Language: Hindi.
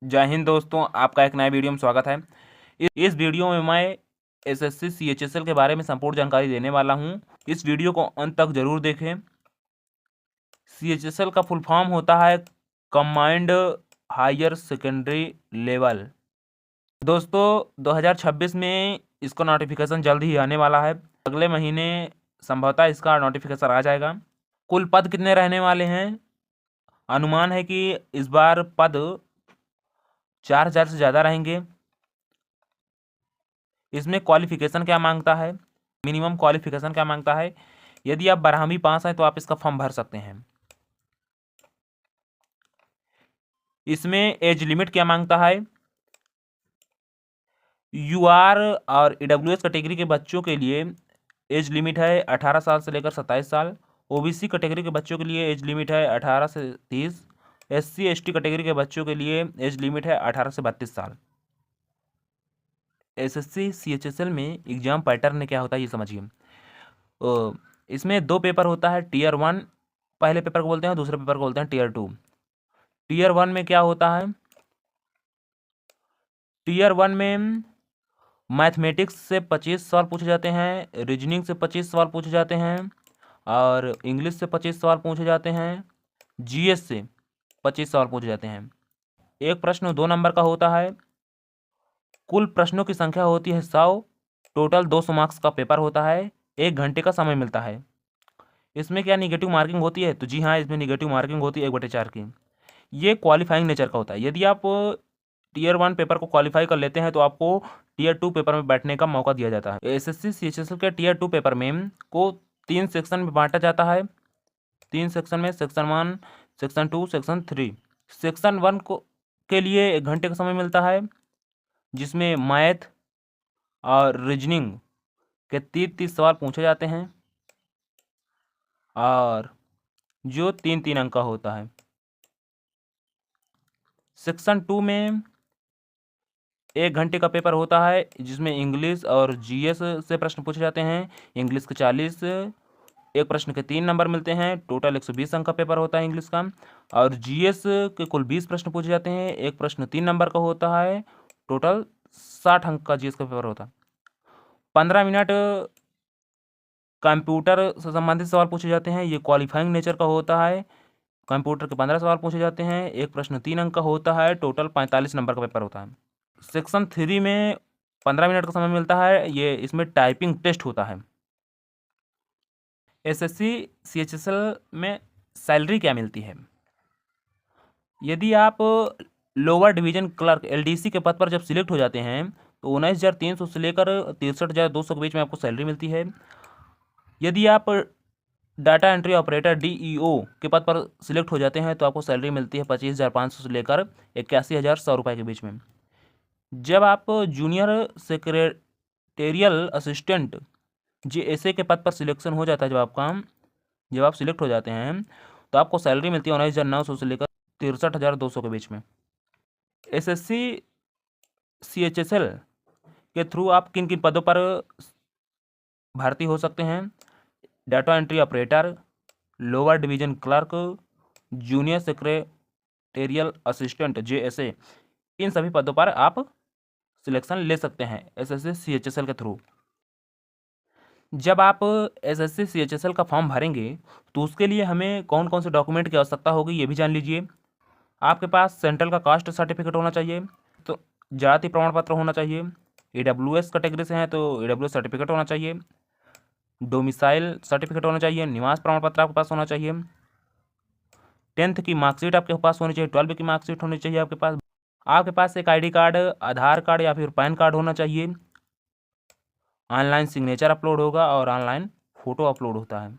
जय हिंद दोस्तों, आपका एक नए वीडियो में स्वागत है। इस वीडियो में मैं एसएससी सीएचएसएल के बारे में संपूर्ण जानकारी देने वाला हूं। इस वीडियो को अंत तक जरूर देखें। सीएचएसएल का फुल फॉर्म होता है कंबाइंड हायर सेकेंडरी लेवल। दोस्तों 2026 में इसका नोटिफिकेशन जल्द ही आने वाला है। अगले महीने संभवतः इसका नोटिफिकेशन आ जाएगा। कुल पद कितने रहने वाले हैं? अनुमान है कि इस बार पद 4000 से ज़्यादा रहेंगे। इसमें क्वालिफिकेशन क्या मांगता है, मिनिमम क्वालिफिकेशन क्या मांगता है? यदि आप 12वीं पास हैं तो आप इसका फॉर्म भर सकते हैं। इसमें एज लिमिट क्या मांगता है? यूआर और ईडब्ल्यूएस कैटेगरी के बच्चों के लिए एज लिमिट है 18 साल से लेकर 27 साल। ओबीसी कैटेगरी के बच्चों के लिए एज लिमिट है 18 से 30। एससी एसटी कैटेगरी के बच्चों के लिए एज लिमिट है 18 से 32 साल। एसएससी सीएचएसएल में एग्जाम पैटर्न क्या होता है ये समझिए। इसमें 2 पेपर होता है। टीयर 1 पहले पेपर को बोलते हैं, दूसरे पेपर को बोलते हैं टीयर 2। टीयर 1 में क्या होता है? टीयर 1 में मैथमेटिक्स से 25 सवाल पूछे जाते हैं, रीजनिंग से 25 सवाल पूछे जाते हैं और इंग्लिश से 25 सवाल पूछे जाते हैं, जीएस से 25 सवाल पूछे जाते हैं। एक प्रश्न 2 नंबर का होता है। कुल प्रश्नों की संख्या होती है 100। टोटल 200 मार्क्स का पेपर होता है। 1 घंटे का समय मिलता है। इसमें क्या निगेटिव मार्किंग होती है? तो जी हाँ, इसमें निगेटिव मार्किंग होती है 1/4 की। ये क्वालिफाइंग नेचर का होता है। यदि आप टीयर 1 पेपर को क्वालिफाई कर लेते हैं तो आपको टीयर 2 पेपर में बैठने का मौका दिया जाता है। एसएससी सीएचएसएल के टीयर 2 पेपर में को 3 सेक्शन में बांटा जाता है। 3 सेक्शन में सेक्शन 1, सेक्शन 2, सेक्शन 3। सेक्शन 1 को के लिए 1 घंटे का समय मिलता है, जिसमें मैथ और रीजनिंग के 30-30 सवाल पूछे जाते हैं और जो 3-3 अंक का होता है। सेक्शन 2 में 1 घंटे का पेपर होता है, जिसमें इंग्लिश और जीएस से प्रश्न पूछे जाते हैं। इंग्लिश के 40, एक प्रश्न के 3 नंबर मिलते हैं। टोटल 120 अंक का पेपर होता है इंग्लिश का। और जीएस के कुल 20 प्रश्न पूछे जाते हैं। एक प्रश्न 3 नंबर का होता है। टोटल 60 अंक का जीएस का पेपर होता है। 15 मिनट कंप्यूटर से संबंधित सवाल पूछे जाते हैं। ये क्वालिफाइंग नेचर का होता है। कंप्यूटर के 15 सवाल पूछे जाते हैं। एक प्रश्न 3 अंक का होता है। टोटल 45 नंबर का पेपर होता है। सेक्शन 3 में 15 मिनट का समय मिलता है। ये इसमें टाइपिंग टेस्ट होता है। एसएससी सीएचएसएल में सैलरी क्या मिलती है? यदि आप लोअर डिवीजन क्लर्क एलडीसी के पद पर जब सिलेक्ट हो जाते हैं तो 19,300 से लेकर 63,200 के बीच में आपको सैलरी मिलती है। यदि आप डाटा एंट्री ऑपरेटर डीईओ के पद पर सिलेक्ट हो जाते हैं तो आपको सैलरी मिलती है 25,500 से लेकर 81,100 रुपये के बीच में। जब आप जूनियर सेक्रेटेरियल असिस्टेंट जेएसए के पद पर सिलेक्शन हो जाता है, जब आप सिलेक्ट हो जाते हैं तो आपको सैलरी मिलती है 19,900 से लेकर 63,200 के बीच में। एसएससी सीएचएसएल के थ्रू आप किन किन पदों पर भर्ती हो सकते हैं? Data entry operator, lower division clerk, junior secretarial assistant JSA, इन सभी पदों पर आप सिलेक्शन ले सकते हैं एसएससी सीएचएसएल के थ्रू। जब आप एसएससी सीएचएसएल का फॉर्म भरेंगे तो उसके लिए हमें कौन कौन से डॉक्यूमेंट की आवश्यकता होगी ये भी जान लीजिए। आपके पास सेंट्रल का कास्ट सर्टिफिकेट होना चाहिए, तो जाति प्रमाण पत्र होना चाहिए। ईडब्ल्यूएस कैटेगरी से हैं तो ईडब्ल्यूएस सर्टिफिकेट होना चाहिए। डोमिसाइल सर्टिफिकेट होना चाहिए। निवास प्रमाण पत्र आपके पास होना चाहिए। 10th की मार्कशीट आपके पास होनी चाहिए। 12वीं की मार्कशीट होनी चाहिए आपके पास। आपके पास एक आईडी कार्ड, आधार कार्ड या फिर पैन कार्ड होना चाहिए। ऑनलाइन सिग्नेचर अपलोड होगा और ऑनलाइन फ़ोटो अपलोड होता है।